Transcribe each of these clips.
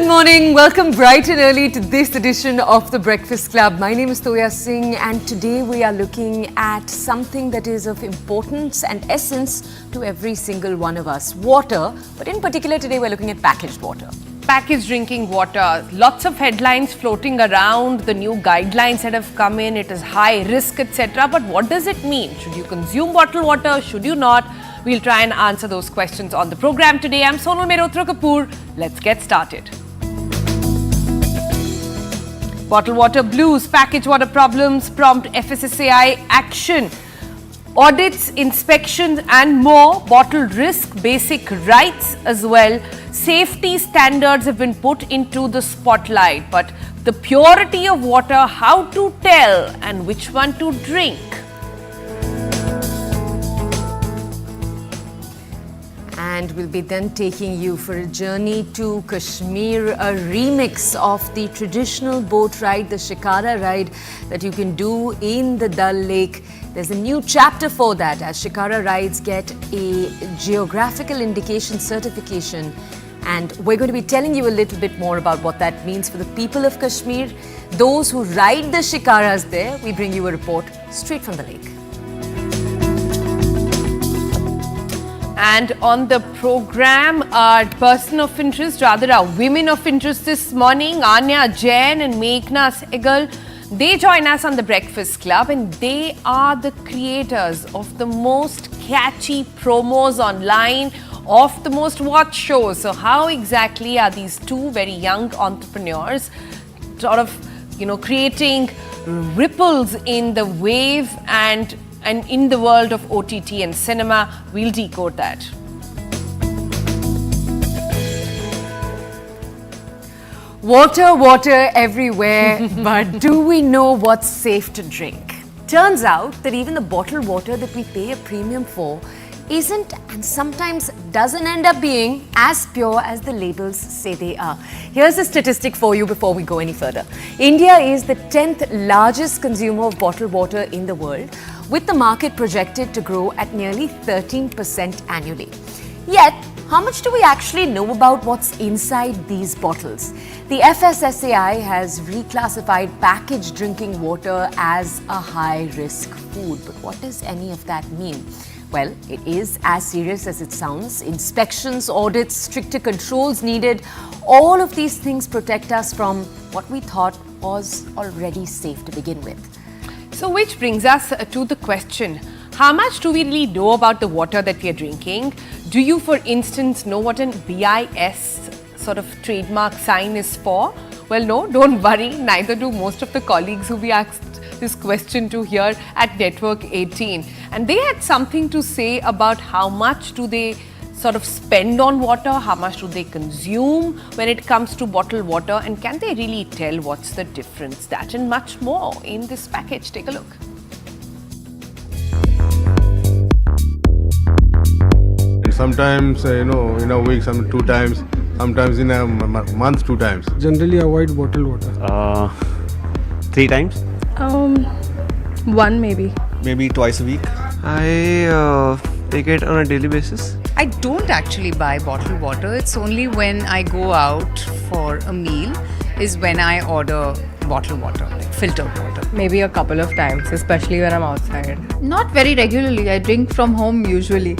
Good morning. Welcome bright and early to this edition of the Breakfast Club. My name is Toya Singh and today we are looking at something that is of importance and essence to every single one of us. Water, but in particular today we're looking at packaged water. Packaged drinking water. Lots of headlines floating around, the new guidelines that have come in, it is high risk, etc. But what does it mean? Should you consume bottled water? Should you not? We'll try and answer those questions on the program today. I'm Sonal Mehrotra Kapoor. Let's get started. Bottled water blues, packaged water problems prompt FSSAI action. Audits, inspections and more, bottled risk, basic rights as well. Safety standards have been put into the spotlight. But the purity of water, how to tell and which one to drink? And we'll be then taking you for a journey to Kashmir, a remix of the traditional boat ride, the Shikara ride that you can do in the Dal Lake. There's a new chapter for that as Shikara rides get a geographical indication certification. And we're going to be telling you a little bit more about what that means for the people of Kashmir. Those who ride the Shikaras there, we bring you a report straight from the lake. And on the program, our person of interest, rather our women of interest this morning, Anya Jain and Meghna Sehgal, they join us on the Breakfast Club and they are the creators of the most catchy promos online, of the most watched shows. So how exactly are these two very young entrepreneurs sort of, creating ripples in the wave and in the world of OTT and cinema? We'll decode that. Water, water everywhere, but do we know what's safe to drink? Turns out that even the bottled water that we pay a premium for isn't and sometimes doesn't end up being as pure as the labels say they are. Here's a statistic for you before we go any further. India is the 10th largest consumer of bottled water in the world, with the market projected to grow at nearly 13% annually. Yet, how much do we actually know about what's inside these bottles? The FSSAI has reclassified packaged drinking water as a high-risk food. But what does any of that mean? Well, it is as serious as it sounds. Inspections, audits, stricter controls needed. All of these things protect us from what we thought was already safe to begin with. So which brings us to the question, how much do we really know about the water that we are drinking? Do you, for instance, know what an BIS sort of trademark sign is for? Well, no, don't worry. Neither do most of the colleagues who we asked this question to here at Network 18. And they had something to say about how much do they sort of spend on water, how much do they consume when it comes to bottled water, and can they really tell what's the difference? That and much more in this package. Take a look. Sometimes, in a week, 2 times, sometimes in a month 2 times. Generally avoid bottled water. 3 times. 1 maybe. Maybe twice a week. I take it on a daily basis. I don't actually buy bottled water. It's only when I go out for a meal is when I order bottled water, like filtered water. Maybe a couple of times, especially when I'm outside. Not very regularly. I drink from home usually.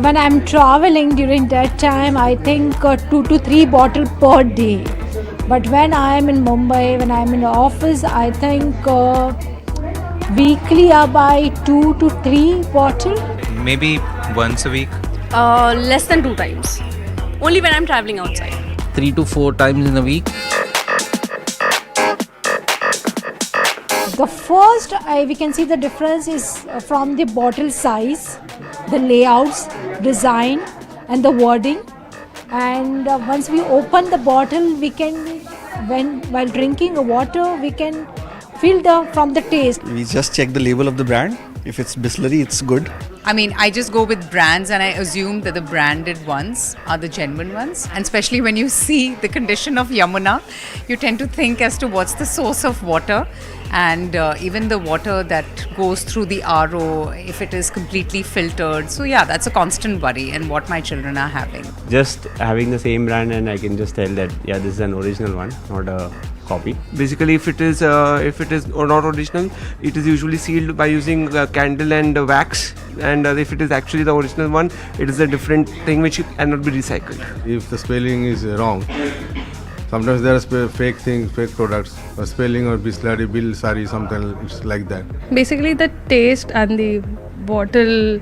When I'm traveling during that time, I think 2 to 3 bottles per day. But when I am in Mumbai, when I'm in the office, I think weekly I buy 2 to 3 bottles. Maybe once a week. Less than 2 times. Only when I'm traveling outside. 3 to 4 times in a week. The first, we can see the difference is from the bottle size, the layouts, design and the wording. And once we open the bottle, we can, while drinking water, we can feel from the taste. We just check the label of the brand. If it's Bisleri, it's good. I mean, I just go with brands and I assume that the branded ones are the genuine ones. And especially when you see the condition of Yamuna, you tend to think as to what's the source of water. and even the water that goes through the RO, if it is completely filtered. So yeah, that's a constant worry, and what my children are having. Just having the same brand, and I can just tell that yeah, this is an original one, not a copy. Basically, if it is or not original, it is usually sealed by using candle and wax. And if it is actually the original one, it is a different thing which cannot be recycled. If the spelling is wrong, sometimes there are fake things, fake products, or spelling or Bisleri, Bill, Sari, something it's like that. Basically, the taste and the bottle,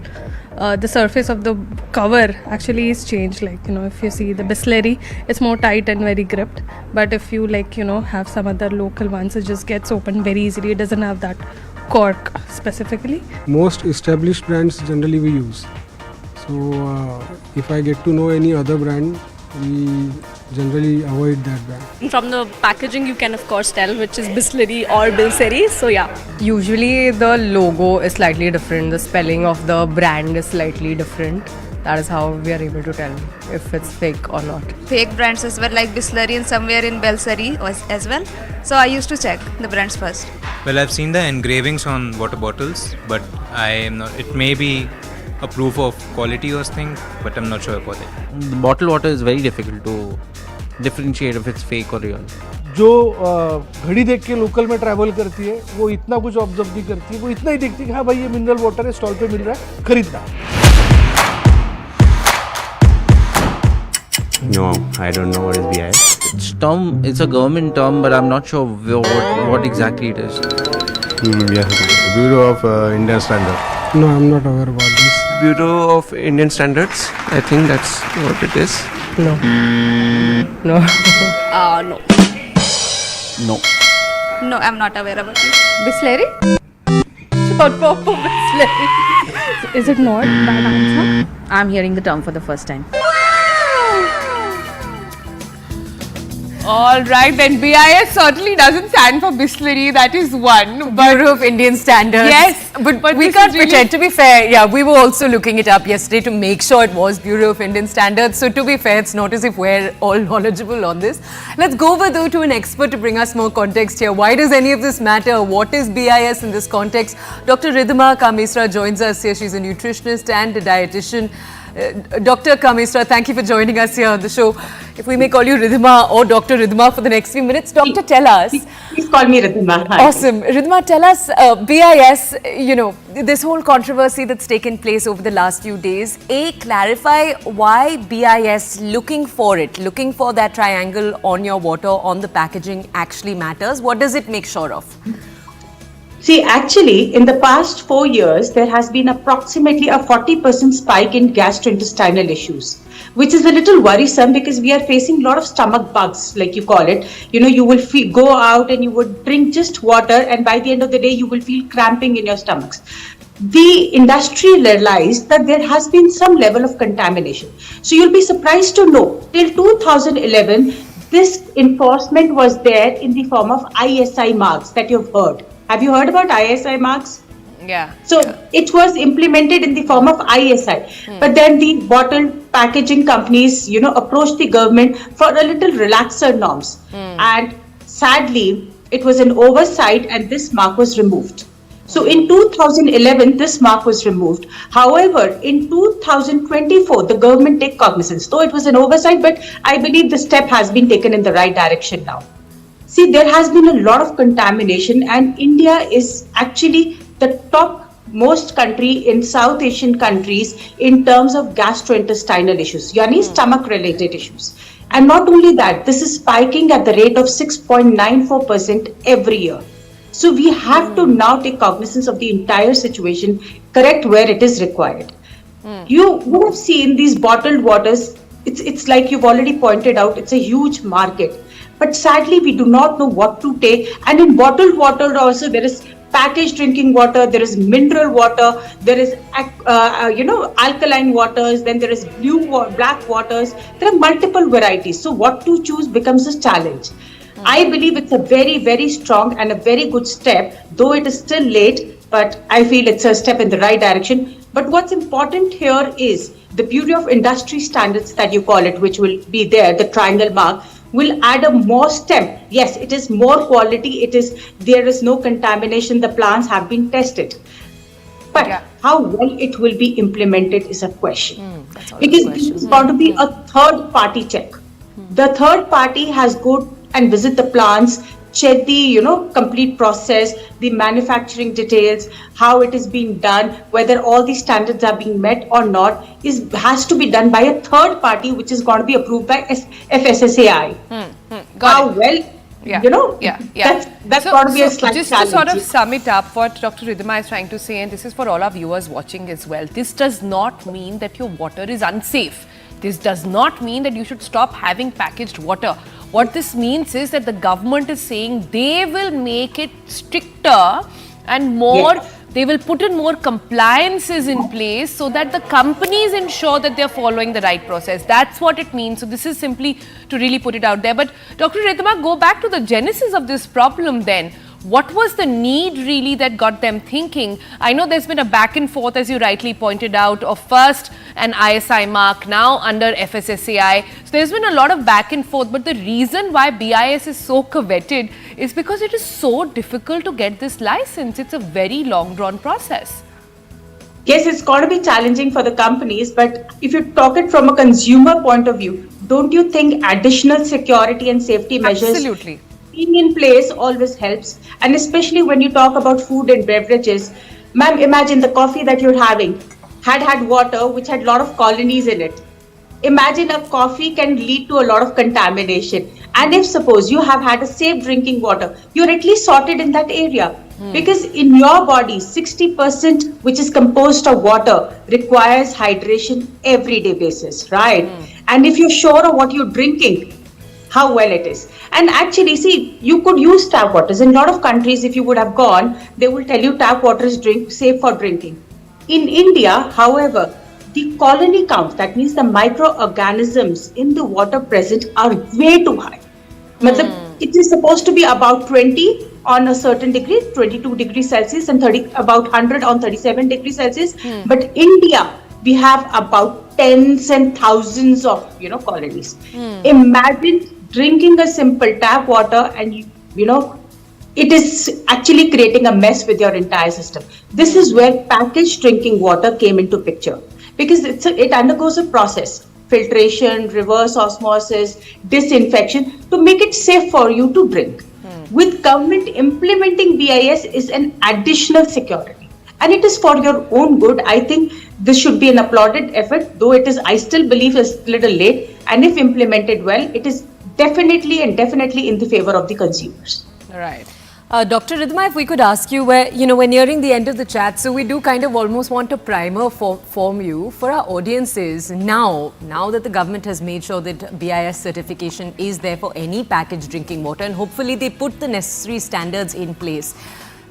the surface of the cover actually is changed. Like, if you see the Bisleri, it's more tight and very gripped. But if you have some other local ones, it just gets opened very easily. It doesn't have that cork specifically. Most established brands generally we use. So if I get to know any other brand, we generally avoid that brand. From the packaging, you can of course tell which is Bisleri or Bilseri. So yeah. Usually the logo is slightly different. The spelling of the brand is slightly different. That is how we are able to tell if it's fake or not. Fake brands as well, like Bisleri and somewhere in Bilseri as well. So I used to check the brands first. Well, I've seen the engravings on water bottles, but I am not. It may be a proof of quality or thing, but I'm not sure about it. The bottled water is very difficult to differentiate if it's fake or real. जो घड़ी देख के local में travel करती है, वो इतना कुछ ऑब्जर्व नहीं करती है, वो इतना ही देखती है कि हाँ भाई ये मिनरल वाटर है, स्टॉल पे मिल रहा है, खरीदना. No, I don't know what is BIS. It's a government term, but I'm not sure what exactly it is. Yes, Bureau of Indian Standard. No, I'm not aware about this. Bureau of Indian Standards. I think that's what it is. No. No. No. No. No, I'm not aware about it. Bisleri? Short form for Bisleri. Is it not that answer? I'm hearing the term for the first time. All right, then BIS certainly doesn't stand for Bisleri, that is one. Bureau of Indian Standards. Yes, but we this can't is really- pretend. To be fair, yeah, we were also looking it up yesterday to make sure it was Bureau of Indian Standards. So to be fair, it's not as if we're all knowledgeable on this. Let's go over though to an expert to bring us more context here. Why does any of this matter? What is BIS in this context? Dr. Ridhima Kamesra joins us here. She's a nutritionist and a dietitian. Dr. Kamesra, thank you for joining us here on the show. If we may call you Ridhima or Dr. Ridhima for the next few minutes. Doctor, tell us. Please call me Ridhima. Hi. Awesome. Ridhima, tell us, BIS, this whole controversy that's taken place over the last few days. Clarify why BIS looking for that triangle on your water, on the packaging actually matters. What does it make sure of? See, actually, in the past 4 years, there has been approximately a 40% spike in gastrointestinal issues, which is a little worrisome because we are facing a lot of stomach bugs, like you call it. You will go out and you would drink just water, and by the end of the day, you will feel cramping in your stomachs. The industry realized that there has been some level of contamination. So you'll be surprised to know, till 2011, this enforcement was there in the form of ISI marks that you've heard. Have you heard about ISI marks? Yeah. So it was implemented in the form of ISI. But then the bottle packaging companies, approached the government for a little relaxer norms. And sadly, it was an oversight and this mark was removed. So in 2011, this mark was removed. However, in 2024, the government take cognizance. Though it was an oversight, but I believe the step has been taken in the right direction now. See, there has been a lot of contamination, and India is actually the top most country in South Asian countries in terms of gastrointestinal issues, yani stomach related issues. And not only that, this is spiking at the rate of 6.94% every year. So we have to now take cognizance of the entire situation, correct where it is required. You would have seen these bottled waters. It's like you've already pointed out, it's a huge market. But sadly, we do not know what to take. And in bottled water also, there is packaged drinking water, there is mineral water, there is, alkaline waters, then there is black waters. There are multiple varieties. So what to choose becomes a challenge. I believe it's a very, very strong and a very good step, though it is still late, but I feel it's a step in the right direction. But what's important here is the Bureau of Industry Standards that you call it, which will be there, the triangle mark, will add a more step. Yes, it is more quality. There is no contamination. The plants have been tested. But how well it will be implemented is a question. Because this is going to be a third party check. The third party has go and visit the plants, check the complete process, the manufacturing details, how it is being done, whether all the standards are being met or not, has to be done by a third party, which is going to be approved by FSSAI. That's got to be a slight just challenge. to sort of sum it up, what Dr. Ridhima is trying to say, and this is for all our viewers watching as well, this does not mean that your water is unsafe. This does not mean that you should stop having packaged water. What this means is that the government is saying they will make it stricter and more, they will put in more compliances in place so that the companies ensure that they're following the right process. That's what it means. So this is simply to really put it out there. But Dr. Ridhima, go back to the genesis of this problem then. What was the need really that got them thinking? I know there's been a back and forth, as you rightly pointed out, of first an ISI mark, now under FSSAI. So there's been a lot of back and forth, but the reason why BIS is so coveted is because it is so difficult to get this license. It's a very long drawn process. Yes, it's going to be challenging for the companies, but if you talk it from a consumer point of view, don't you think additional security and safety measures being in place always helps? And especially when you talk about food and beverages, ma'am, imagine the coffee that you're having had water which had a lot of colonies in it. Imagine a coffee can lead to a lot of contamination. And if suppose you have had a safe drinking water, you're at least sorted in that area. Because in your body, 60% which is composed of water requires hydration everyday basis, right? And if you're sure of what you're drinking, how well it is. And actually, see, you could use tap waters. In a lot of countries, if you would have gone, they will tell you tap water is safe for drinking. In India, however, the colony count, that means the microorganisms in the water present, are way too high. It is supposed to be about 20 on a certain degree, 22 degrees Celsius, and about 100 on 37 degrees Celsius. But India, we have about tens and thousands of colonies. Imagine drinking a simple tap water and it is actually creating a mess with your entire system. This is where packaged drinking water came into picture, because it undergoes a process, filtration, reverse osmosis, disinfection, to make it safe for you to drink. With government implementing BIS is an additional security, and it is for your own good. I think this should be an applauded effort, though I still believe it's a little late, and if implemented well, it is definitely in the favor of the consumers. Right. Dr. Ridhima, if we could ask you, we're nearing the end of the chat, so we do kind of almost want a primer from you for our audiences. Now that the government has made sure that BIS certification is there for any packaged drinking water, and hopefully they put the necessary standards in place.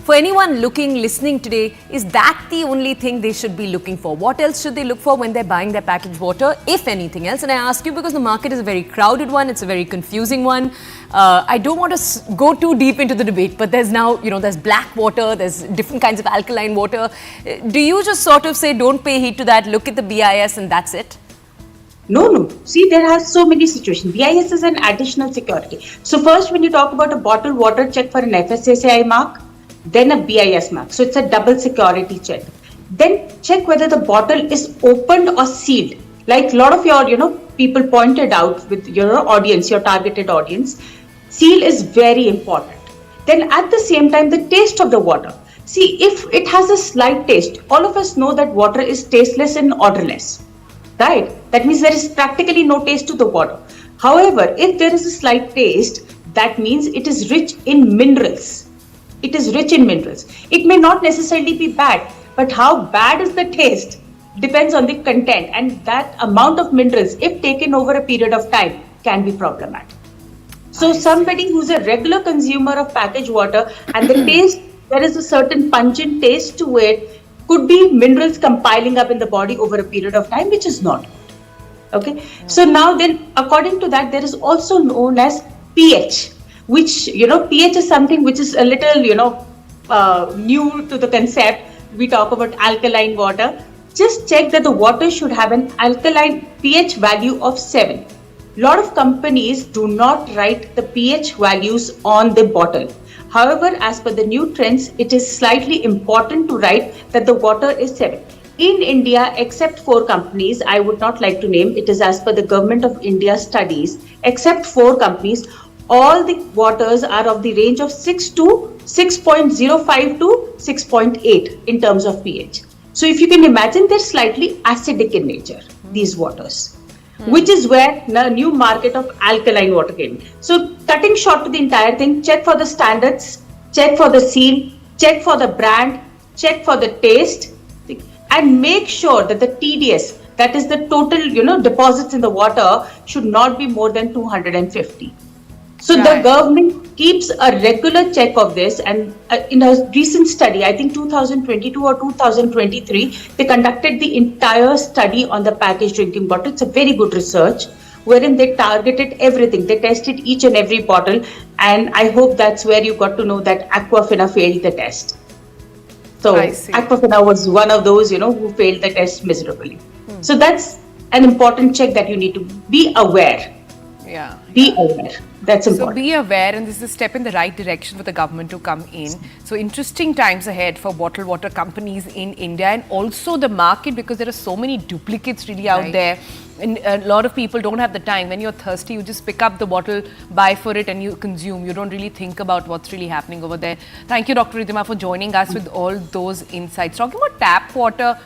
For anyone listening today, is that the only thing they should be looking for? What else should they look for when they're buying their packaged water, if anything else? And I ask you because the market is a very crowded one, it's a very confusing one. I don't want to go too deep into the debate, but there's now, there's black water, there's different kinds of alkaline water. Do you just sort of say, don't pay heed to that, look at the BIS and that's it? No. See, there are so many situations. BIS is an additional security. So first, when you talk about a bottled water, check for an FSSAI mark, then a BIS mark. So it's a double security check. Then check whether the bottle is opened or sealed. Like a lot of your, people pointed out with your audience, your targeted audience, seal is very important. Then at the same time, the taste of the water. See, if it has a slight taste, all of us know that water is tasteless and odorless, right? That means there is practically no taste to the water. However, if there is a slight taste, that means it is rich in minerals. It is rich in minerals. It may not necessarily be bad, but how bad is the taste depends on the content, and that amount of minerals, if taken over a period of time, can be problematic. So somebody who's a regular consumer of packaged water and the taste, there is a certain pungent taste to it, could be minerals compiling up in the body over a period of time, which is not good. Okay. So now then, according to that, there is also known as pH, which, pH is something which is a little, new to the concept. We talk about alkaline water. Just check that the water should have an alkaline pH value of 7. lot of companies do not write the pH values on the bottle. However, as per the new trends, it is slightly important to write that the water is 7. In India, except 4 companies, I would not like to name, it is as per the Government of India studies, except 4 companies, all the waters are of the range of 6 to 6.05 to 6.8 in terms of pH. So if you can imagine, they're slightly acidic in nature, these waters. Which is where the new market of alkaline water came. So cutting short to the entire thing, check for the standards, check for the seal, check for the brand, check for the taste, and make sure that the TDS, that is the total, deposits in the water, should not be more than 250. So the government keeps a regular check of this, and in a recent study, I think 2022 or 2023, they conducted the entire study on the packaged drinking bottle. It's a very good research wherein they targeted everything. They tested each and every bottle, and I hope that's where you got to know that Aquafina failed the test. So Aquafina was one of those, who failed the test miserably. So that's an important check that you need to be aware. Yeah. Be aware. That's important. So be aware, and this is a step in the right direction for the government to come in. So interesting times ahead for bottled water companies in India, and also the market, because there are so many duplicates really out there. And a lot of people don't have the time. When you're thirsty, you just pick up the bottle, buy for it, and you consume. You don't really think about what's really happening over there. Thank you, Dr. Ridhima, for joining us with all those insights. Talking about tap water,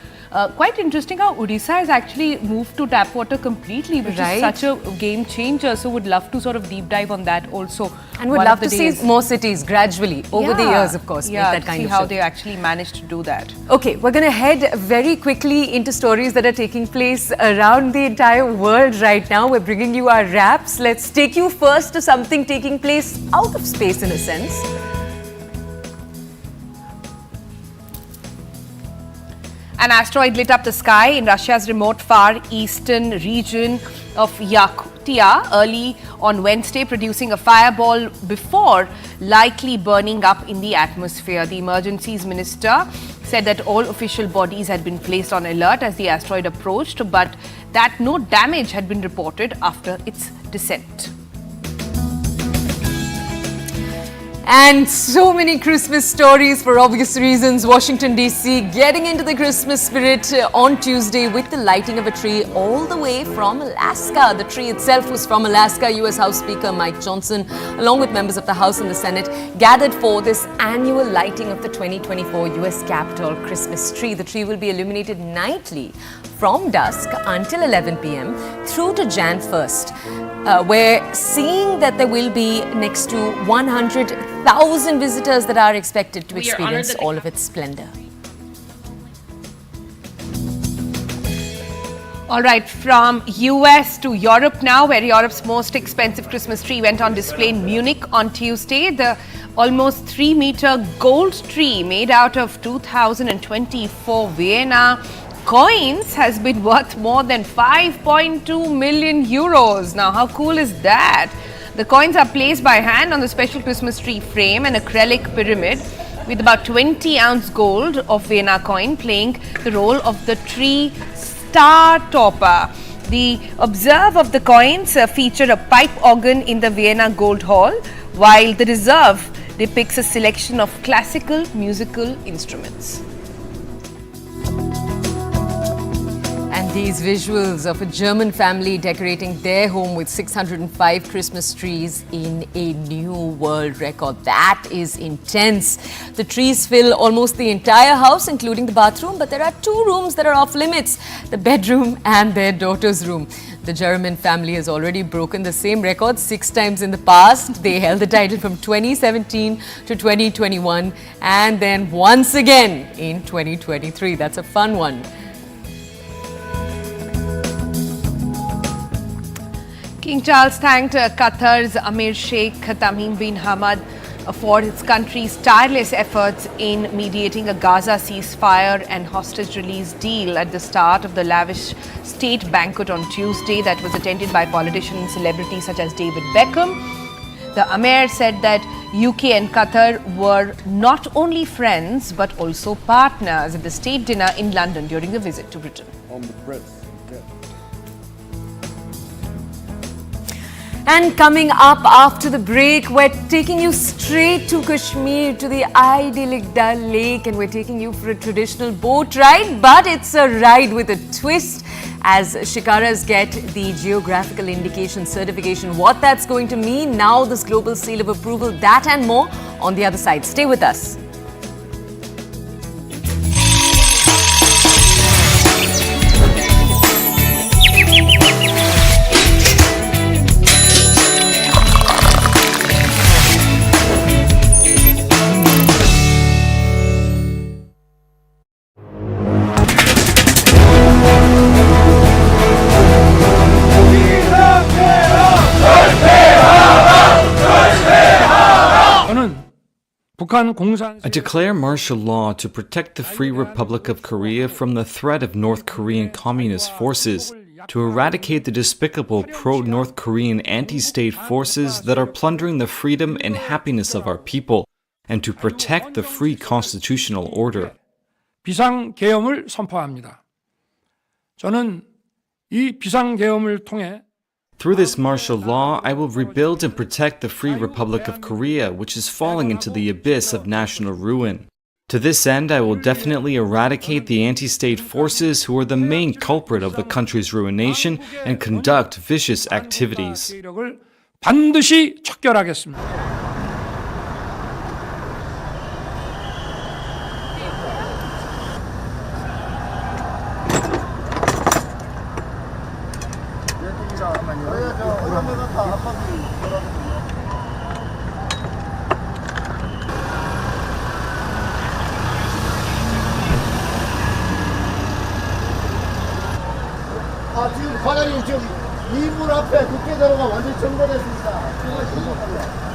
quite interesting how Odisha has actually moved to tap water completely, which is such a game changer. So would love to sort of deep dive on that also. And would love to see more cities gradually over the years, of course, make that kind of how shift. they actually managed to do that. Okay, we're going to head very quickly into stories that are taking place around the entire world right now. We're bringing you our wraps. Let's take you first to something taking place out of space in a sense. An asteroid lit up the sky in Russia's remote far eastern region of Yakutia early on Wednesday, producing a fireball before likely burning up in the atmosphere. The emergencies minister said that all official bodies had been placed on alert as the asteroid approached, but that no damage had been reported after its descent. And so many Christmas stories for obvious reasons. Washington DC getting into the Christmas spirit on Tuesday with the lighting of a tree all the way from Alaska. The tree itself was from Alaska. US House Speaker Mike Johnson, along with members of the House and the Senate, gathered for this annual lighting of the 2024 US Capitol Christmas tree. The tree will be illuminated nightly from dusk until 11 p.m. through to Jan 1st. We're seeing that there will be next to 100,000 visitors that are expected to experience all of its splendor. All right, from US to Europe now, where Europe's most expensive Christmas tree went on display in Munich on Tuesday. The almost 3-meter gold tree made out of 2024 Vienna coins has been worth more than 5.2 million euros. Now, how cool is that? The coins are placed by hand on the special Christmas tree frame, an acrylic pyramid with about 20-ounce gold of Vienna coin playing the role of the tree star topper. The obverse of the coins feature a pipe organ in the Vienna Gold Hall, while the reserve depicts a selection of classical musical instruments. And these visuals of a German family decorating their home with 605 Christmas trees in a new world record. That is intense. The trees fill almost the entire house, including the bathroom, but there are 2 rooms that are off limits, the bedroom and their daughter's room. The German family has already broken the same record 6 times in the past. They held the title from 2017 to 2021 and then once again in 2023. That's a fun one. King Charles thanked Qatar's Amir Sheikh Tamim bin Hamad for his country's tireless efforts in mediating a Gaza ceasefire and hostage release deal at the start of the lavish state banquet on Tuesday that was attended by politicians and celebrities such as David Beckham. The Amir said that UK and Qatar were not only friends but also partners at the state dinner in London during the visit to Britain. On the breath. And coming up after the break, we're taking you straight to Kashmir, to the idyllic Dal Lake, and we're taking you for a traditional boat ride, but it's a ride with a twist as Shikaras get the geographical indication certification. What that's going to mean now, this global seal of approval, that and more on the other side. Stay with us. I declare martial law to protect the Free Republic of Korea from the threat of North Korean Communist forces, to eradicate the despicable pro-North Korean anti-state forces that are plundering the freedom and happiness of our people, and to protect the free constitutional order. 비상계엄을 선포합니다. 저는 이 비상계엄을 통해 Through this martial law, I will rebuild and protect the Free Republic of Korea, which is falling into the abyss of national ruin. To this end, I will definitely eradicate the anti-state forces who are the main culprit of the country's ruination and conduct vicious activities. 반드시 척결하겠습니다. 지금 과장님 지금 이불 앞에 국회도로가 완전히 점거됐습니다. 정말 심각합니다.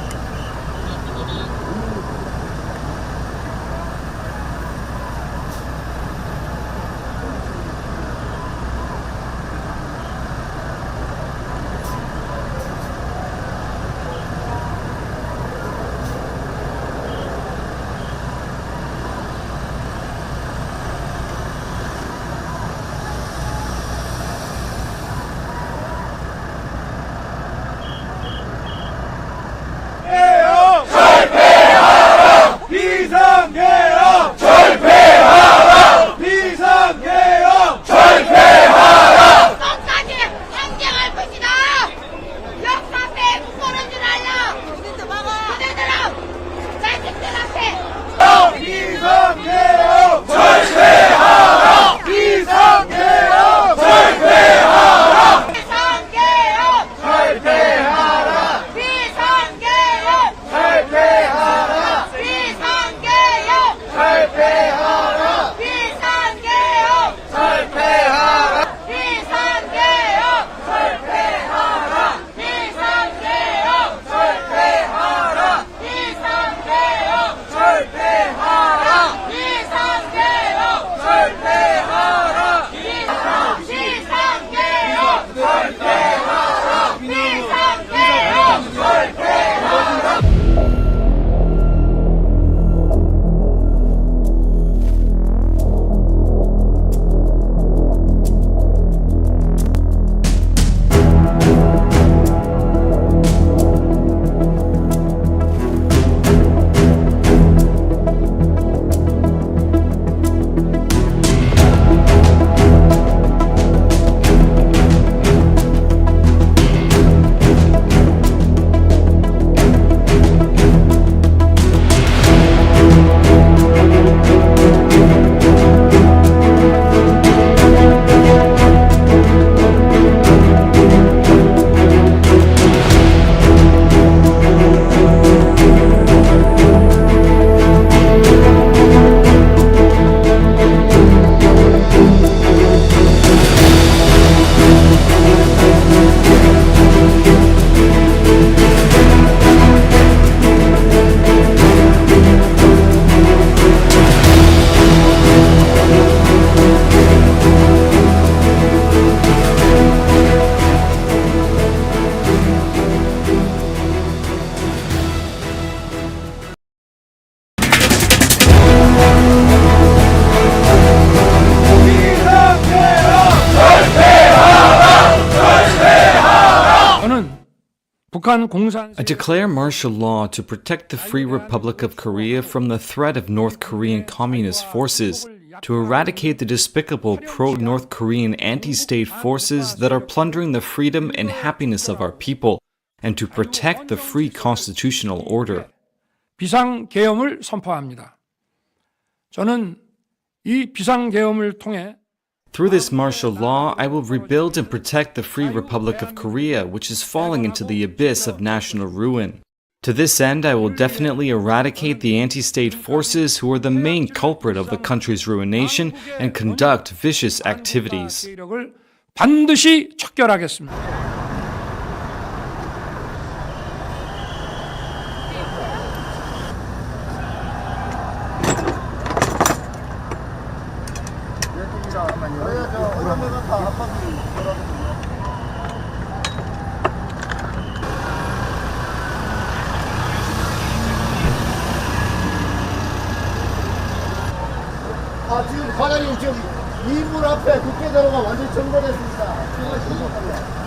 북한 공산 Declare martial law to protect the Free Republic of Korea from the threat of North Korean communist forces, to eradicate the despicable pro-North Korean anti-state forces that are plundering the freedom and happiness of our people, and to protect the free constitutional order. 비상계엄을 선포합니다. 저는 이 비상계엄을 통해 Through this martial law, I will rebuild and protect the Free Republic of Korea, which is falling into the abyss of national ruin. To this end, I will definitely eradicate the anti-state forces who are the main culprit of the country's ruination and conduct vicious activities. 세력을 반드시 척결하겠습니다. 지금 과장님 지금 이불 앞에 국회도로가 완전히 점거됐습니다. 정말 심각합니다.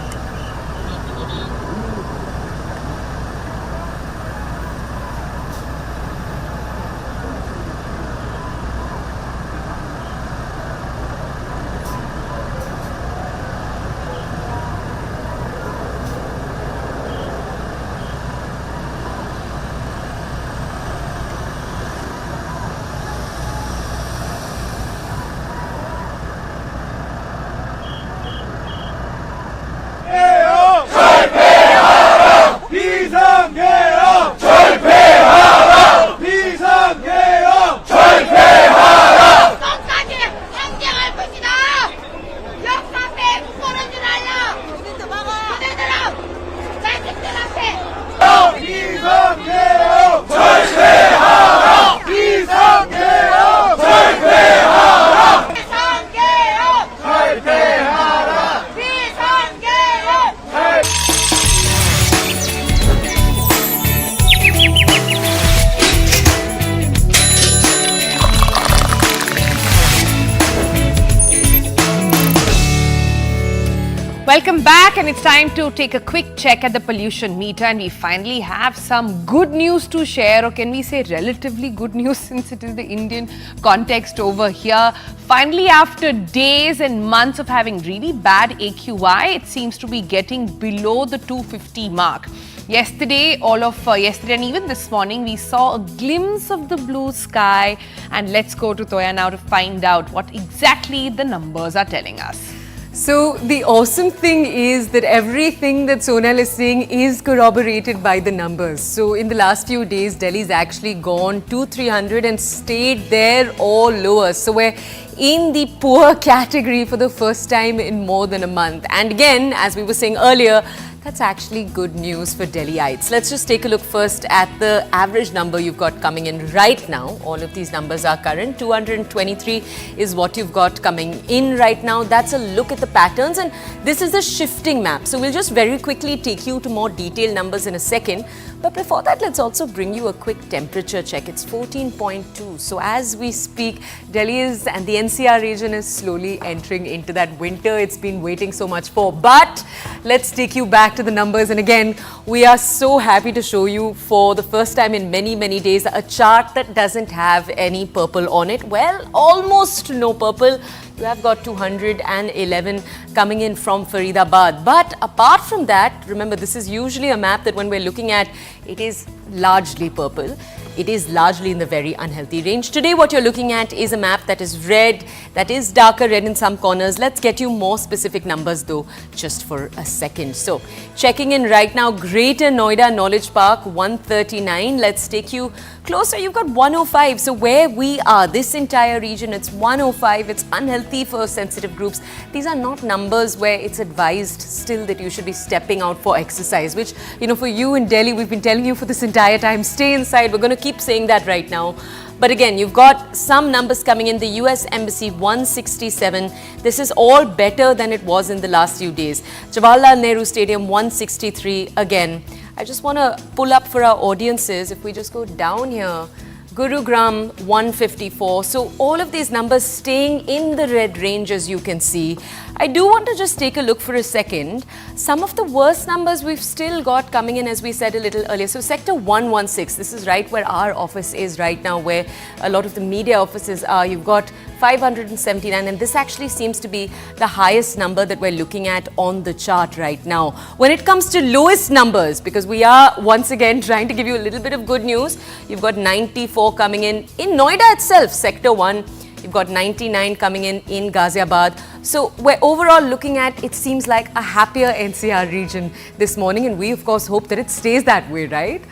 Welcome back, and it's time to take a quick check at the pollution meter, and we finally have some good news to share, or can we say relatively good news since it is the Indian context over here. Finally, after days and months of having really bad AQI, it seems to be getting below the 250 mark. Yesterday, yesterday and even this morning, we saw a glimpse of the blue sky, and let's go to Toya now to find out what exactly the numbers are telling us. So the awesome thing is that everything that Sonal is saying is corroborated by the numbers. So in the last few days, Delhi's actually gone to 300 and stayed there or lower. So we're in the poor category for the first time in more than a month. And again, as we were saying earlier, that's actually good news for Delhiites. Let's just take a look first at the average number you've got coming in right now. All of these numbers are current. 223 is what you've got coming in right now. That's a look at the patterns, and this is the shifting map. So we'll just very quickly take you to more detailed numbers in a second. But before that, let's also bring you a quick temperature check. It's 14.2. So as we speak, Delhi and the NCR region is slowly entering into that winter it's been waiting so much for. But let's take you back to the numbers. And again, we are so happy to show you for the first time in many, many days a chart that doesn't have any purple on it. Well, almost no purple. You have got 211 coming in from Faridabad. But apart from that, remember, this is usually a map that when we're looking at, it is largely purple. It is largely in the very unhealthy range. Today, what you're looking at is a map that is red, that is darker red in some corners. Let's get you more specific numbers though, just for a second. So, checking in right now, Greater Noida Knowledge Park, 139. Let's take you closer. You've got 105. So, where we are, this entire region, it's 105. It's unhealthy for sensitive groups. These are not numbers where it's advised still that you should be stepping out for exercise, which, you know, for you in Delhi, we've been telling you for this entire time, stay inside. We're going to keep saying that right now. But again, you've got some numbers coming in. The US Embassy, 167. This is all better than it was in the last few days. Jawaharlal Nehru Stadium, 163. Again, I just want to pull up for our audiences. If we just go down here, Gurugram 154. So all of these numbers staying in the red range, as you can see. I do want to just take a look for a second. Some of the worst numbers we've still got coming in, as we said a little earlier. So sector 116, this is right where our office is right now, where a lot of the media offices are. You've got 579, and this actually seems to be the highest number that we're looking at on the chart right now. When it comes to lowest numbers, because we are once again trying to give you a little bit of good news, you've got 94 coming in Noida itself, sector 1. You've got 99 coming in Ghaziabad. So we're overall looking at, it seems like, a happier NCR region this morning, and we of course hope that it stays that way, right?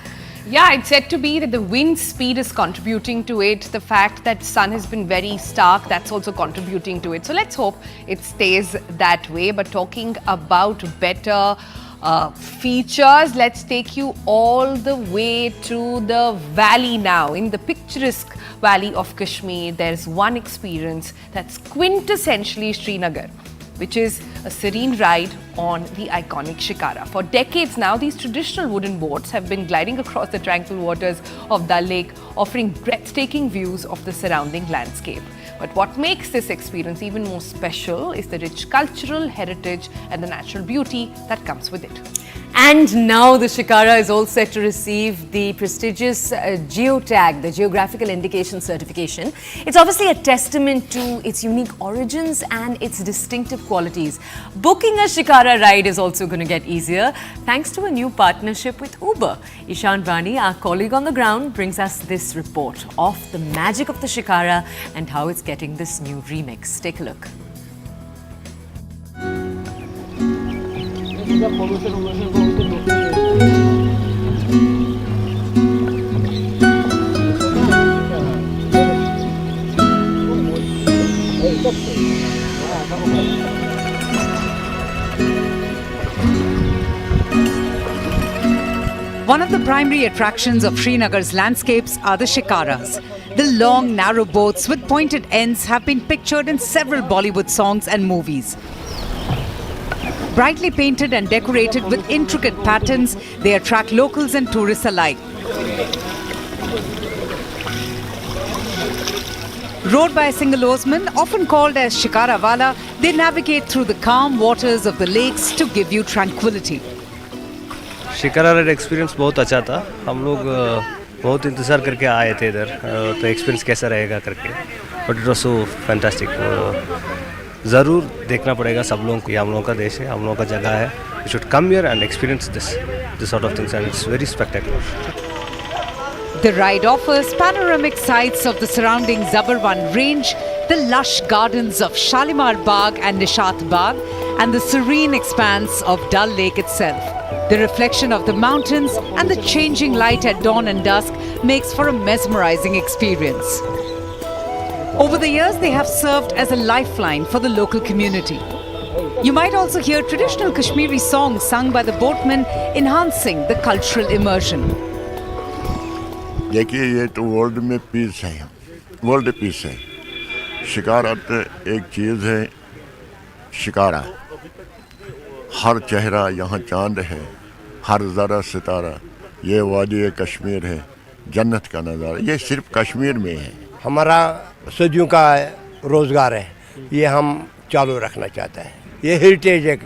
Yeah, it's said to be that the wind speed is contributing to it. The fact that sun has been very stark, that's also contributing to it. So let's hope it stays that way. But talking about better features, let's take you all the way to the valley now. In the picturesque valley of Kashmir, there's one experience that's quintessentially Srinagar, which is a serene ride on the iconic Shikara. For decades now, these traditional wooden boats have been gliding across the tranquil waters of Dal Lake, offering breathtaking views of the surrounding landscape. But what makes this experience even more special is the rich cultural heritage and the natural beauty that comes with it. And now the Shikara is all set to receive the prestigious geotag, the Geographical Indication Certification. It's obviously a testament to its unique origins and its distinctive qualities. Booking a Shikara ride is also going to get easier thanks to a new partnership with Uber. Ishan Vani, our colleague on the ground, brings us this report of the magic of the Shikara and how it's getting this new remix. Take a look. One of the primary attractions of Srinagar's landscapes are the Shikaras. The long, narrow boats with pointed ends have been pictured in several Bollywood songs and movies. Brightly painted and decorated with intricate patterns, they attract locals and tourists alike. Rowed by a single oarsman, often called as Shikara Wala, they navigate through the calm waters of the lakes to give you tranquility. Shikara ride experience बहुत अच्छा था. हम लोग बहुत इंतज़ार करके आए थे इधर, तो एक्सपीरियंस कैसा रहेगा करके, but it was so fantastic. ज़रूर देखना पड़ेगा सब लोगों को. ये हम लोगों का देश है, हम लोगों का जगह है. You should come here and experience this sort of things, and it's very spectacular. The ride offers panoramic sights of the surrounding Zabarwan range, the lush gardens of Shalimar Bagh and Nishat Bagh, and the serene expanse of Dal Lake itself. The reflection of the mountains and the changing light at dawn and dusk makes for a mesmerizing experience. Over the years, they have served as a lifeline for the local community. You might also hear traditional Kashmiri songs sung by the boatmen, enhancing the cultural immersion. देखिए, ये तो world में piece है, world peace है. शिकारा तो एक चीज़ है. शिकारा हर चेहरा यहाँ चांद है, हर ज़रा सितारा. ये वादी कश्मीर है, जन्नत का नज़ारा. ये सिर्फ कश्मीर में है. हमारा सदियों का रोज़गार है, ये हम चालू रखना चाहते हैं. ये हेरिटेज है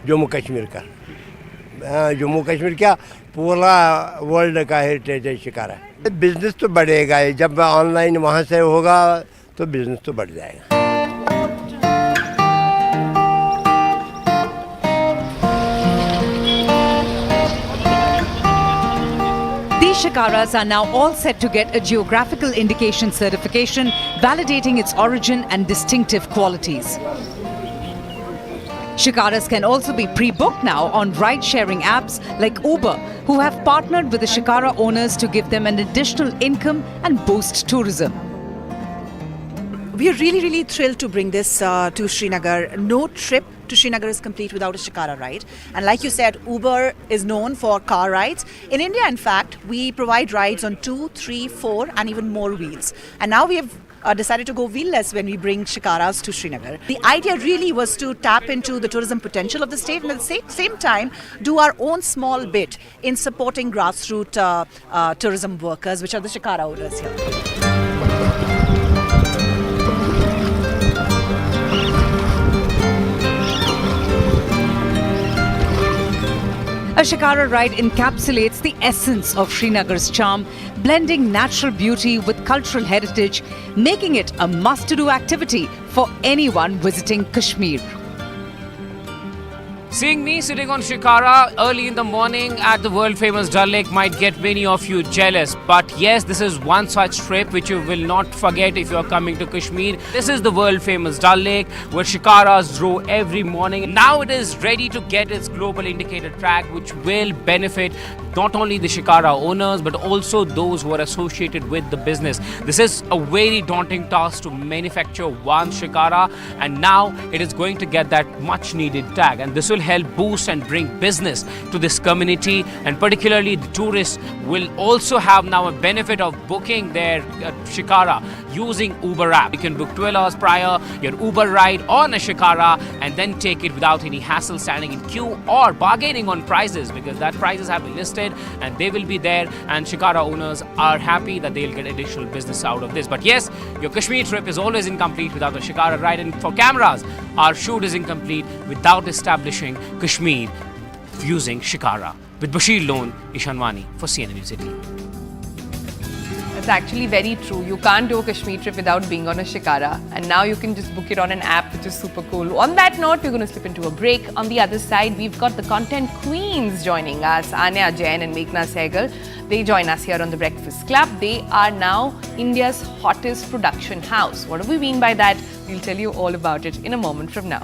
जम्मू कश्मीर का. जम्मू कश्मीर क्या, पूरा वर्ल्ड का हेरिटेज है शिकारा. बिजनेस तो बढ़ेगा, जब ऑनलाइन वहाँ से होगा तो बिजनेस तो बढ़ जाएगा. These Shikaras are now all set to get a geographical indication certification, validating its origin and distinctive qualities. Shikaras can also be pre-booked now on ride-sharing apps like Uber, who have partnered with the Shikara owners to give them an additional income and boost tourism. We are really thrilled to bring this to Srinagar. No trip to Srinagar is complete without a Shikara ride. And like you said, Uber is known for car rides. In India, in fact, we provide rides on 2, 3, 4 and even more wheels. And now we have decided to go wheelless when we bring Shikaras to Srinagar. The idea really was to tap into the tourism potential of the state and at the same time do our own small bit in supporting grassroots tourism workers, which are the Shikara owners here. A Shikara ride encapsulates the essence of Srinagar's charm, blending natural beauty with cultural heritage, making it a must-do activity for anyone visiting Kashmir. Seeing me sitting on Shikara early in the morning at the world-famous Dal Lake might get many of you jealous. But yes, this is one such trip which you will not forget if you are coming to Kashmir. This is the world-famous Dal Lake where Shikaras row every morning. Now it is ready to get its global indicator track, which will benefit not only the Shikara owners but also those who are associated with the business. This is a very daunting task to manufacture one Shikara, and now it is going to get that much-needed tag, and this will help boost and bring business to this community, and particularly the tourists will also have now a benefit of booking their Shikara using Uber app. You can book 12 hours prior your Uber ride on a Shikara and then take it without any hassle standing in queue or bargaining on prices, because that prices have been listed and they will be there, and Shikara owners are happy that they'll get additional business out of this. But yes, your Kashmir trip is always incomplete without a Shikara ride, and for cameras, our shoot is incomplete without establishing Kashmir using Shikara. With Bashir Lone, Ishanwani for CNN News 18. It's actually very true. You can't do a Kashmir trip without being on a Shikara, and now you can just book it on an app, which is super cool. On that note, we're going to slip into a break. On the other side, we've got the content queens joining us, Anya Jain and Meghna Sehgal. They join us here on The Breakfast Club. They are now India's hottest production house. What do we mean by that? We'll tell you all about it in a moment from now.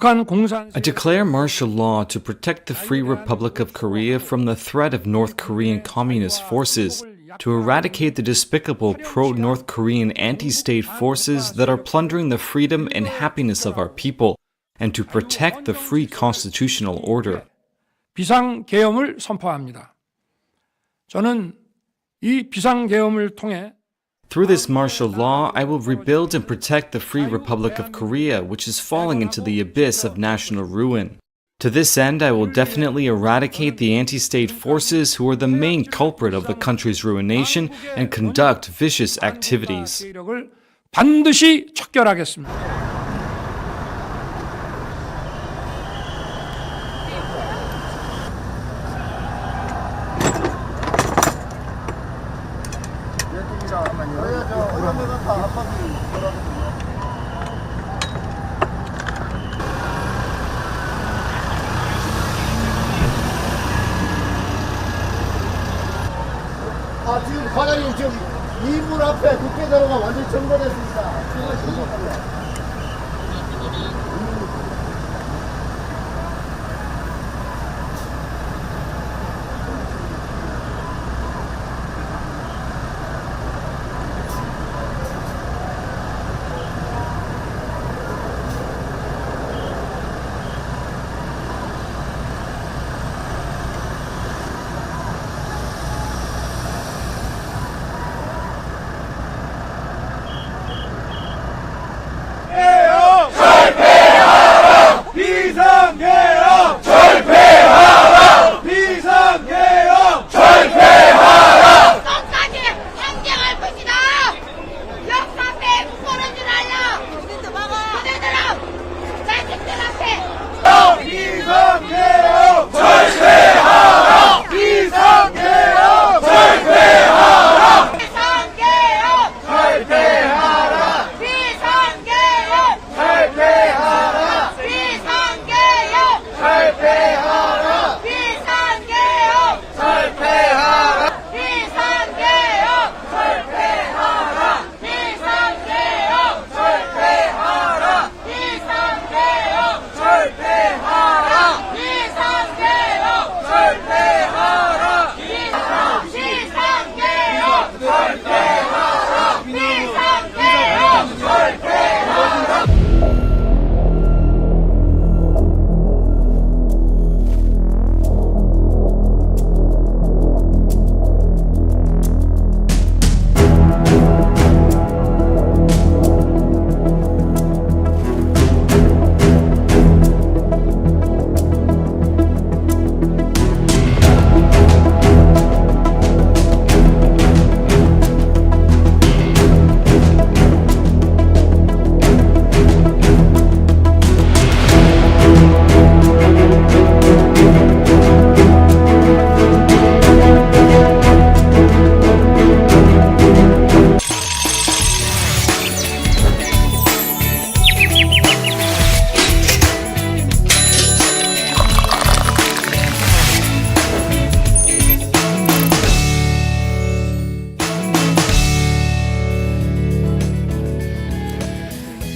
I declare martial law to protect the Free Republic of Korea from the threat of North Korean Communist forces, to eradicate the despicable pro-North Korean anti-state forces that are plundering the freedom and happiness of our people, and to protect the free constitutional order. 비상계엄을 선포합니다. 저는 이 비상계엄을 통해 Through this martial law, I will rebuild and protect the Free Republic of Korea, which is falling into the abyss of national ruin. To this end, I will definitely eradicate the anti-state forces who are the main culprit of the country's ruination and conduct vicious activities. 반드시 척결하겠습니다. 지금 과장님 지금 이불 앞에 국회도로가 완전히 점거됐습니다. 정말 심각합니다.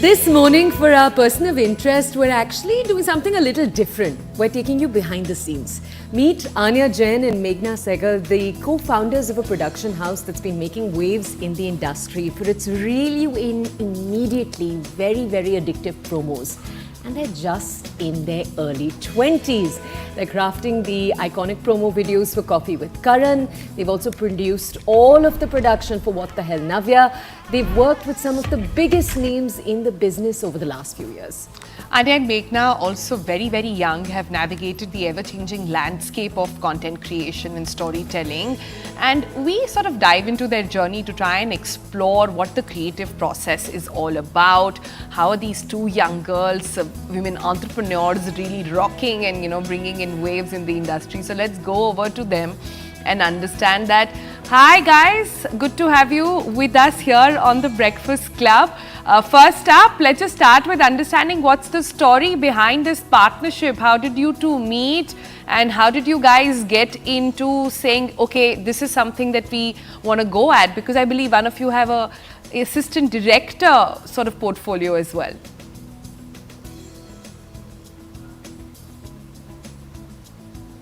This morning, for our person of interest, we're actually doing something a little different. We're taking you behind the scenes. Meet Anya Jain and Meghna Sehgal, the co-founders of a production house that's been making waves in the industry for its really immediately very, very addictive promos. And they're just in their early 20s. They're crafting the iconic promo videos for Coffee with Karan. They've also produced all of the production for What the Hell Navya. They've worked with some of the biggest names in the business over the last few years. Anya and Meghna, also very, very young, have navigated the ever-changing landscape of content creation and storytelling. And we sort of dive into their journey to try and explore what the creative process is all about. How are these two young girls, women entrepreneurs, really rocking and, bringing in waves in the industry? So let's go over to them and understand that. Hi guys, good to have you with us here on the Breakfast Club. First up, let's just start with understanding what's the story behind this partnership. How did you two meet and how did you guys get into saying, okay, this is something that we want to go at? Because I believe one of you have a assistant director sort of portfolio as well.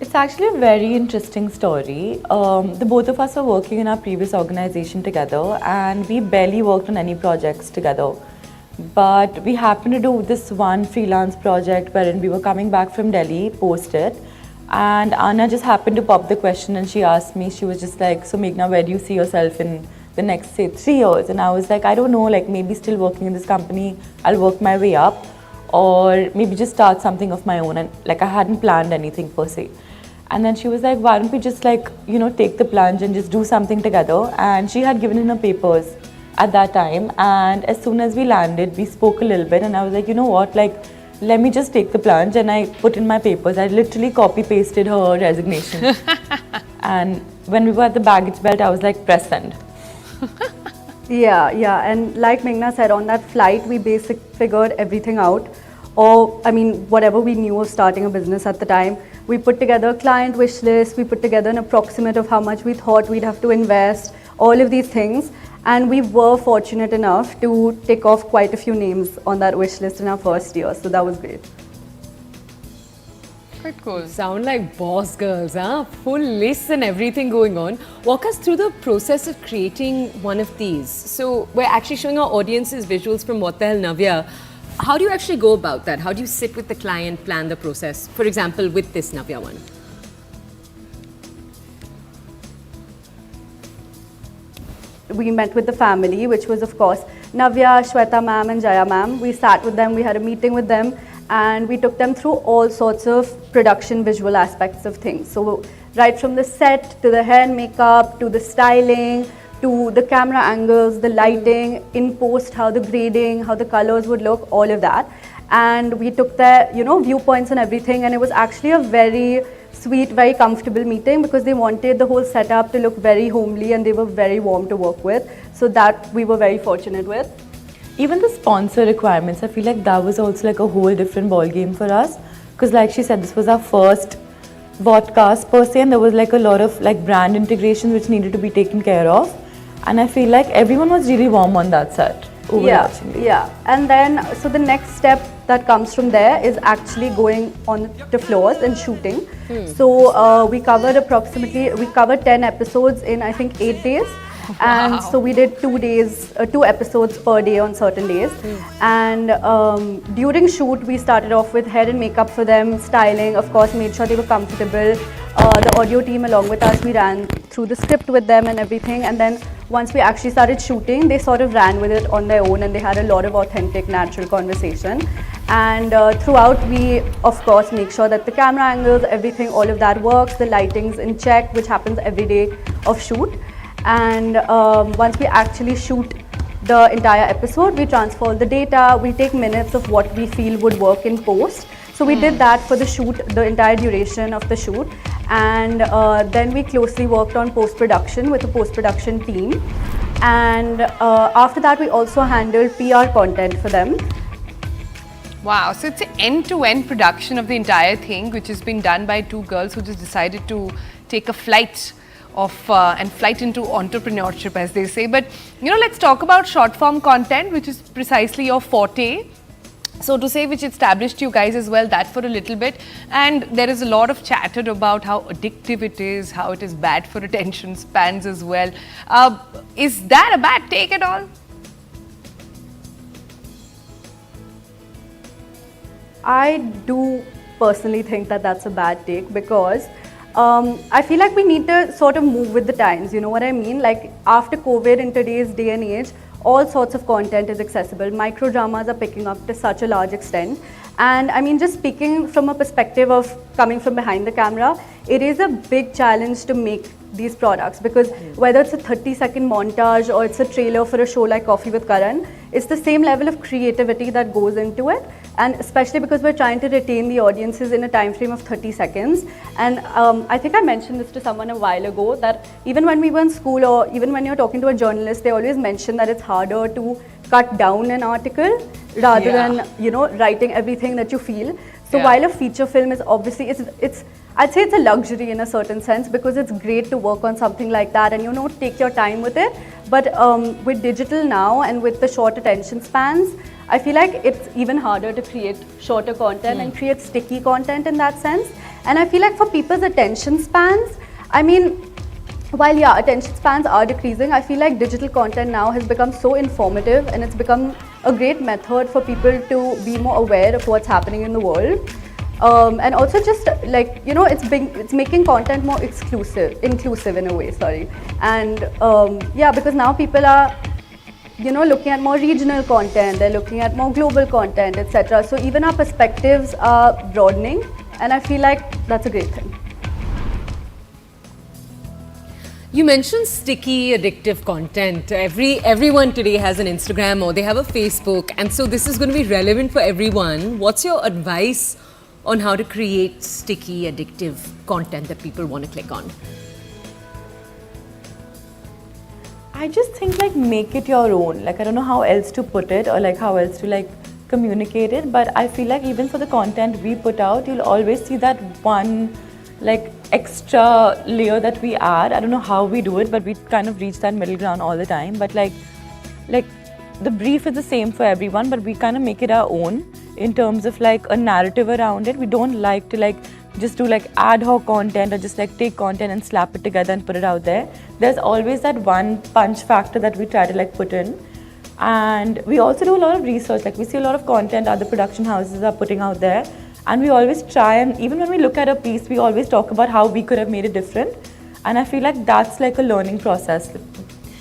It's actually a very interesting story. The both of us were working in our previous organization together and we barely worked on any projects together. But we happened to do this one freelance project wherein we were coming back from Delhi, post it. And Anna just happened to pop the question and she asked me, she was just like, so Meghna, where do you see yourself in the next, say, 3 years? And I was like, I don't know, like maybe still working in this company, I'll work my way up. Or maybe just start something of my own. And like I hadn't planned anything per se. And then she was like, why don't we just like, take the plunge and just do something together. And she had given in her papers at that time. And as soon as we landed, we spoke a little bit. And I was like, you know what, like, let me just take the plunge. And I put in my papers. I literally copy pasted her resignation. And when we were at the baggage belt, I was like, press send. Yeah. And like Meghna said, on that flight, we figured everything out. Or, whatever we knew of starting a business at the time. We put together a client wish list, we put together an approximate of how much we thought we'd have to invest, all of these things. And we were fortunate enough to tick off quite a few names on that wish list in our first year. So that was great. Quite cool. Sound like boss girls, huh? Full list and everything going on. Walk us through the process of creating one of these. So we're actually showing our audiences visuals from What the Hell Navya. How do you actually go about that? How do you sit with the client, plan the process? For example, with this Navya one. We met with the family, which was of course Navya, Shweta ma'am and Jaya ma'am. We sat with them, we had a meeting with them and we took them through all sorts of production visual aspects of things. So right from the set to the hair and makeup to the styling, to the camera angles, the lighting, in post, how the grading, how the colors would look, all of that. And we took their, viewpoints and everything, and it was actually a very sweet, very comfortable meeting because they wanted the whole setup to look very homely and they were very warm to work with. So that we were very fortunate with. Even the sponsor requirements, I feel like that was also like a whole different ball game for us. Because like she said, this was our first vodcast per se, and there was like a lot of like brand integrations which needed to be taken care of. And I feel like everyone was really warm on that set. Yeah. And then, so the next step that comes from there is actually going on the floors and shooting. So we covered 10 episodes in I think 8 days. And so we did 2 episodes per day on certain days. And during shoot, we started off with hair and makeup for them, styling, of course, made sure they were comfortable. The audio team along with us, we ran through the script with them and everything. And then once we actually started shooting, they sort of ran with it on their own and they had a lot of authentic, natural conversation. And throughout, we, of course, make sure that the camera angles, everything, all of that works, the lighting's in check, which happens every day of shoot. And once we actually shoot the entire episode, we transfer all the data, we take minutes of what we feel would work in post. So we did that for the shoot, the entire duration of the shoot. And then we closely worked on post-production with the post-production team. And after that, we also handled PR content for them. Wow, so it's an end-to-end production of the entire thing, which has been done by two girls who just decided to take a flight and flight into entrepreneurship, as they say. But let's talk about short form content, which is precisely your forte, so to say, which established you guys as well, that for a little bit. And there is a lot of chatter about how addictive it is, how it is bad for attention spans as well. Is that a bad take at all? I do personally think that that's a bad take, because I feel like we need to sort of move with the times, you know what I mean? Like after COVID, in today's day and age, all sorts of content is accessible. Micro dramas are picking up to such a large extent. And I mean, just speaking from a perspective of coming from behind the camera, it is a big challenge to make these products, because whether it's a 30-second montage or it's a trailer for a show like Coffee with Karan, it's the same level of creativity that goes into it. And especially because we're trying to retain the audiences in a time frame of 30 seconds. And I think I mentioned this to someone a while ago, that even when we were in school, or even when you're talking to a journalist, they always mention that it's harder to cut down an article rather than, writing everything that you feel. So while a feature film is obviously, I'd say it's a luxury in a certain sense, because it's great to work on something like that and take your time with it. But with digital now and with the short attention spans, I feel like it's even harder to create shorter content and create sticky content in that sense. And I feel like for people's attention spans, I mean, while attention spans are decreasing, I feel like digital content now has become so informative, and it's become a great method for people to be more aware of what's happening in the world. And also just like, it's making content more inclusive in a way, And because now people are, looking at more regional content, they're looking at more global content, etc. So even our perspectives are broadening, and I feel like that's a great thing. You mentioned sticky, addictive content. Everyone today has an Instagram or they have a Facebook, and so this is going to be relevant for everyone. What's your advice on how to create sticky, addictive content that people want to click on? I just think make it your own. I don't know how else to put it, or how else to communicate it. But I feel like even for the content we put out, you'll always see that one extra layer that we add. I don't know how we do it, but we kind of reach that middle ground all the time. But the brief is the same for everyone, but we kind of make it our own in terms of a narrative around it. We don't like to just do ad hoc content, or just take content and slap it together and put it out there. There's always that one punch factor that we try to put in. And we also do a lot of research. We see a lot of content other production houses are putting out there, and we always try, and even when we look at a piece, we always talk about how we could have made it different. And I feel like that's a learning process.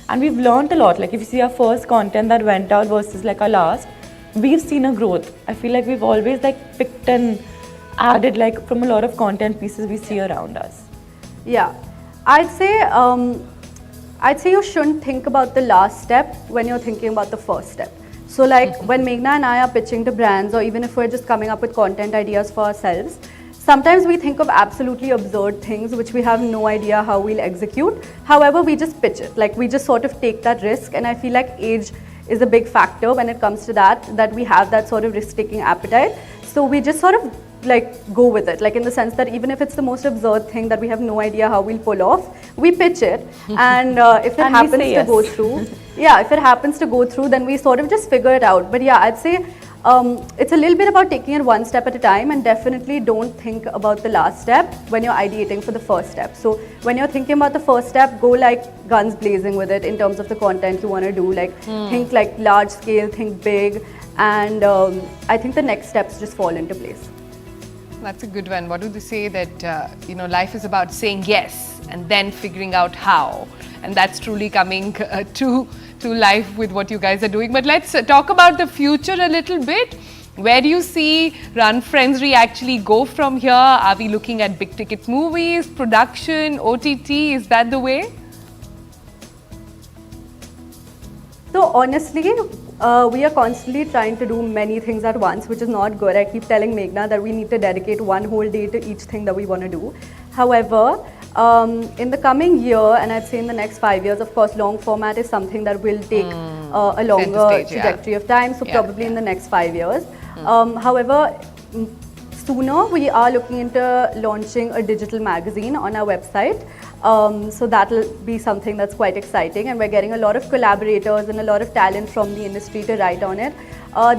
And we've learned a lot. If you see our first content that went out versus our last, we've seen a growth. I feel like we've always picked and added from a lot of content pieces we see around us. Yeah, I'd say you shouldn't think about the last step when you're thinking about the first step. So when Meghna and I are pitching to brands, or even if we're just coming up with content ideas for ourselves, sometimes we think of absolutely absurd things which we have no idea how we'll execute. However, we just pitch it. We just sort of take that risk, and I feel like age is a big factor when it comes to that we have that sort of risk-taking appetite. So we just sort of go with it, in the sense that even if it's the most absurd thing that we have no idea how we'll pull off, we pitch it, and if it happens to go through, if it happens to go through, then we sort of just figure it out. But I'd say it's a little bit about taking it one step at a time, and definitely don't think about the last step when you're ideating for the first step. So when you're thinking about the first step, go guns blazing with it in terms of the content you want to do. Think large scale, think big, and I think the next steps just fall into place. That's a good one. What do they say that, life is about saying yes and then figuring out how. And that's truly coming to life with what you guys are doing. But let's talk about the future a little bit. Where do you see Run Frenzy actually go from here? Are we looking at big ticket movies, production, OTT? Is that the way? So honestly, we are constantly trying to do many things at once, which is not good. I keep telling Meghna that we need to dedicate one whole day to each thing that we want to do. However, in the coming year, and I'd say in the next 5 years, of course, long format is something that will take a longer trajectory of time, so probably in the next 5 years. However, sooner, we are looking into launching a digital magazine on our website. So that will be something that's quite exciting, and we're getting a lot of collaborators and a lot of talent from the industry to write on it.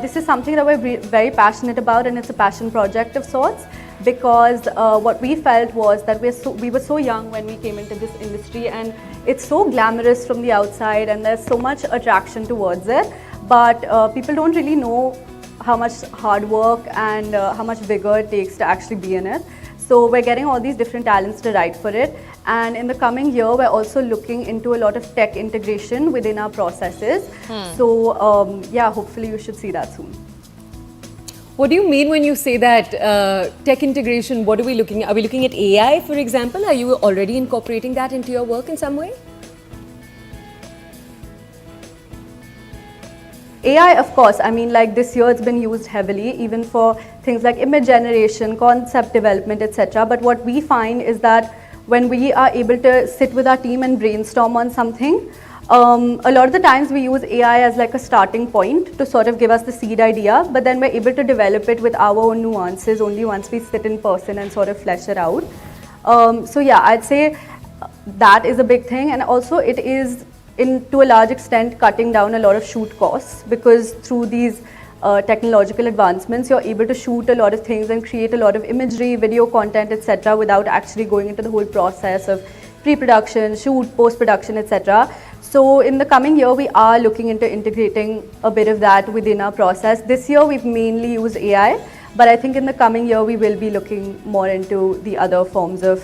This is something that we're very passionate about, and it's a passion project of sorts, because what we felt was that we were so young when we came into this industry, and it's so glamorous from the outside and there's so much attraction towards it, but people don't really know how much hard work and how much vigor it takes to actually be in it. So we're getting all these different talents to write for it, and in the coming year we're also looking into a lot of tech integration within our processes. So yeah, hopefully you should see that soon. What do you mean when you say that tech integration? What are we looking at? Are we looking at AI, for example? Are you already incorporating that into your work in some way? AI, of course, I mean, like this year it's been used heavily, even for things like image generation, concept development, etc. But what we find is that when we are able to sit with our team and brainstorm on something, a lot of the times we use AI as like a starting point to sort of give us the seed idea, but then we're able to develop it with our own nuances only once we sit in person and sort of flesh it out. So yeah, I'd say that is a big thing, and also it is to a large extent cutting down a lot of shoot costs, because through these technological advancements you're able to shoot a lot of things and create a lot of imagery, video content, etc. without actually going into the whole process of pre-production, shoot, post-production, etc. So in the coming year we are looking into integrating a bit of that within our process. This year we've mainly used AI, but I think in the coming year we will be looking more into the other forms of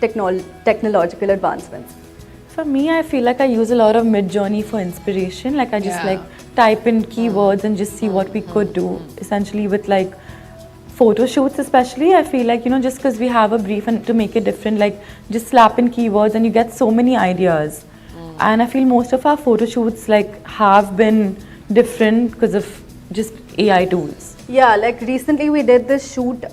technological advancements. For me, I feel like I use a lot of Mid-Journey for inspiration. Like I just like type in keywords and just see what we could do. Essentially with like photo shoots especially, I feel like, you know, just because we have a brief and to make it different, like just slap in keywords and you get so many ideas. And I feel most of our photo shoots like have been different because of just AI tools. Yeah, like recently we did this shoot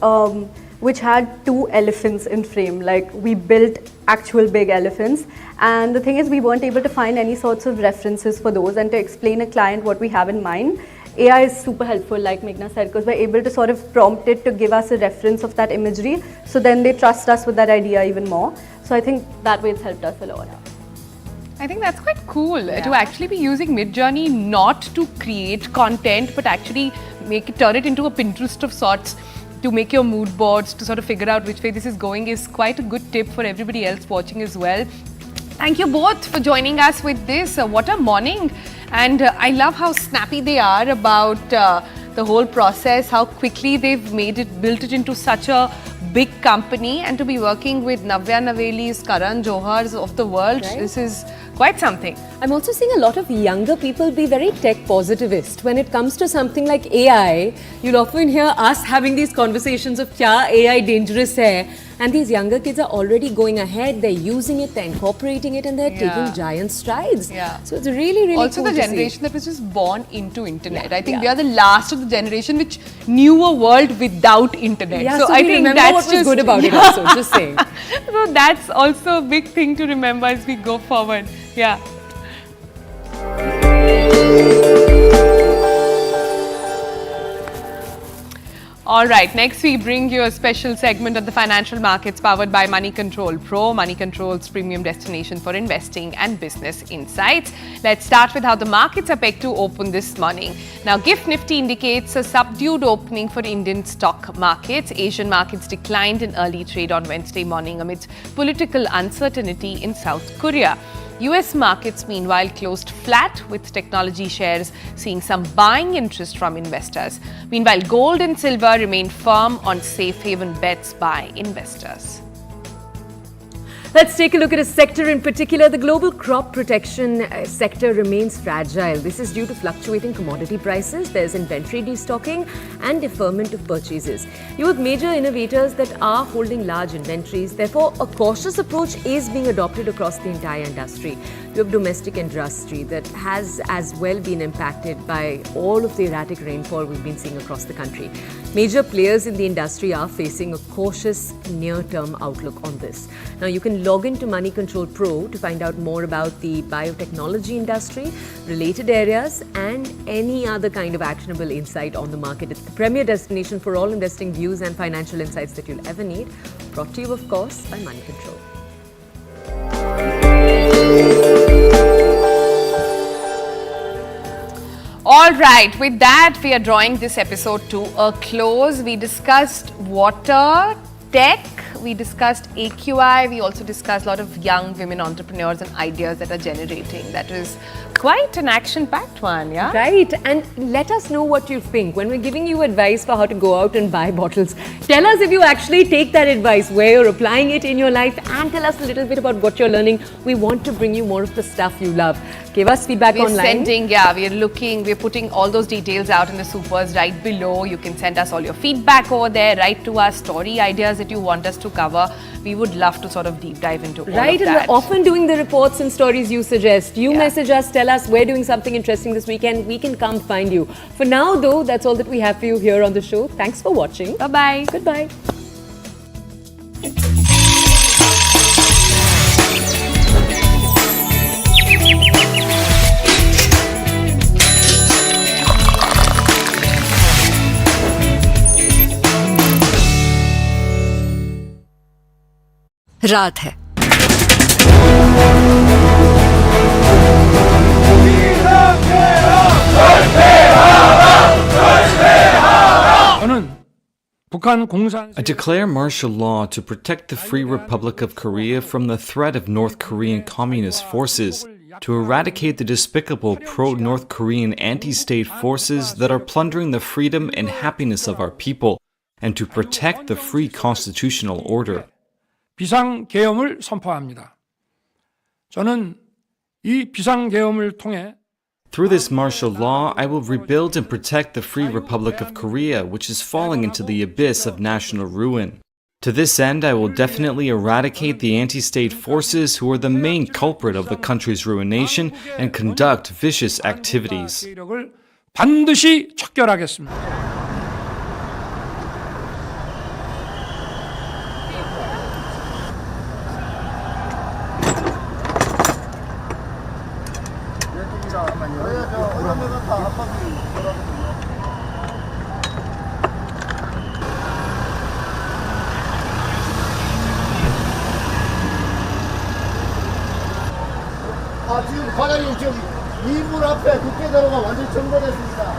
which had 2 elephants in frame. Like we built actual big elephants, and the thing is we weren't able to find any sorts of references for those, and to explain a client what we have in mind, AI is super helpful, like Meghna said, because we're able to sort of prompt it to give us a reference of that imagery, so then they trust us with that idea even more. So I think that way it's helped us a lot. I think that's quite cool to actually be using Mid-Journey not to create content, but actually turn it into a Pinterest of sorts, to make your mood boards, to sort of figure out which way this is going, is quite a good tip for everybody else watching as well. Thank you both for joining us with this. What a morning. And I love how snappy they are about the whole process, how quickly they've built it into such a big company, and to be working with Navya Navelis, Karan Johars of the world, this is quite something. I'm also seeing a lot of younger people be very tech positivist. When it comes to something like AI, you'll often hear us having these conversations of kya AI dangerous hai, and these younger kids are already going ahead, they're using it, they're incorporating it, and they're taking giant strides. So it's really, really also cool the to see. generation that was just born into internet. I think we are the last of the generation which knew a world without internet. So I think remember that's what was just good about it also, just saying. So that's also a big thing to remember as we go forward. Yeah. All right, next we bring you a special segment of the financial markets powered by Money Control Pro, Money Control's premium destination for investing and business insights. Let's start with how the markets are pegged to open this morning. Now, GIFT Nifty indicates a subdued opening for Indian stock markets. Asian markets declined in early trade on Wednesday morning amidst political uncertainty in South Korea. US markets, meanwhile, closed flat, with technology shares seeing some buying interest from investors. Meanwhile, gold and silver remained firm on safe haven bets by investors. Let's take a look at a sector in particular. The global crop protection sector remains fragile. This is due to fluctuating commodity prices. There's inventory destocking and deferment of purchases. You have major innovators that are holding large inventories. Therefore, a cautious approach is being adopted across the entire industry. You have domestic industry that has as well been impacted by all of the erratic rainfall we've been seeing across the country. Major players in the industry are facing a cautious near-term outlook on this. Now, you can log into Money Control Pro to find out more about the biotechnology industry, related areas, and any other kind of actionable insight on the market. It's the premier destination for all investing views and financial insights that you'll ever need. Brought to you, of course, by Money Control. All right, with that, we are drawing this episode to a close. We discussed water, tech, we discussed AQI, we also discussed a lot of young women entrepreneurs and ideas that are generating. That was quite an action-packed one, yeah? Right, and let us know what you think. When we're giving you advice for how to go out and buy bottles, tell us if you actually take that advice, where you're applying it in your life, and tell us a little bit about what you're learning. We want to bring you more of the stuff you love. Give us feedback online. We're putting all those details out in the supers right below. You can send us all your feedback over there, write to us, story ideas that you want us to cover. We would love to sort of deep dive into all of that. Right, and we're often doing the reports and stories you suggest. You message us, tell us we're doing something interesting this weekend. We can come find you. For now, though, that's all that we have for you here on the show. Thanks for watching. Bye-bye. Goodbye. रात है। I declare martial law to protect the Free Republic of Korea from the threat of North Korean communist forces, to eradicate the despicable pro-North Korean anti-state forces that are plundering the freedom and happiness of our people, and to protect the free constitutional order. 비상계엄을 선포합니다. 저는 이 비상계엄을 통해 Through this martial law, I will rebuild and protect the Free Republic of Korea, which is falling into the abyss of national ruin. To this end, I will definitely eradicate the anti-state forces who are the main culprit of the country's ruination and conduct vicious activities. 반드시 척결하겠습니다. 지금 과장님 지금 이불 앞에 국회도로가 완전히 점거됐습니다.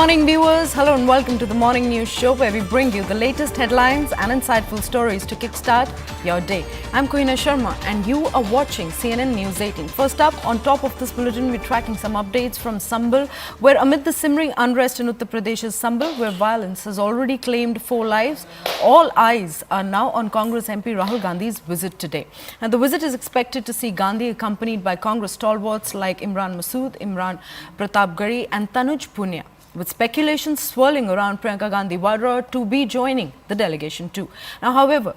morning, viewers. Hello and welcome to the Morning News Show, where we bring you the latest headlines and insightful stories to kickstart your day. I'm Koina Sharma and you are watching CNN News 18. First up, on top of this bulletin, we're tracking some updates from Sambal, where amid the simmering unrest in Uttar Pradesh's Sambal, where violence has already claimed 4 lives, all eyes are now on Congress MP Rahul Gandhi's visit today. Now, the visit is expected to see Gandhi accompanied by Congress stalwarts like Imran Masood, Imran Pratapgarhi and Tanuj Punia, with speculations swirling around Priyanka Gandhi Vadra to be joining the delegation too. Now, however,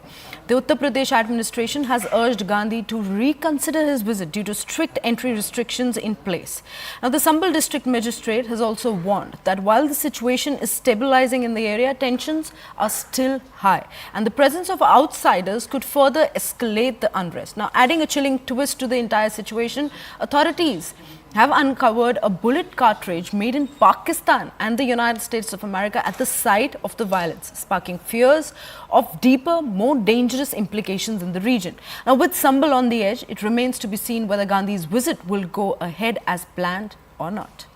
the Uttar Pradesh administration has urged Gandhi to reconsider his visit due to strict entry restrictions in place. Now, the Sambal district magistrate has also warned that while the situation is stabilizing in the area, tensions are still high and the presence of outsiders could further escalate the unrest. Now, adding a chilling twist to the entire situation, authorities have uncovered a bullet cartridge made in Pakistan and the United States of America at the site of the violence, sparking fears of deeper, more dangerous implications in the region. Now, with Sambal on the edge, it remains to be seen whether Gandhi's visit will go ahead as planned or not.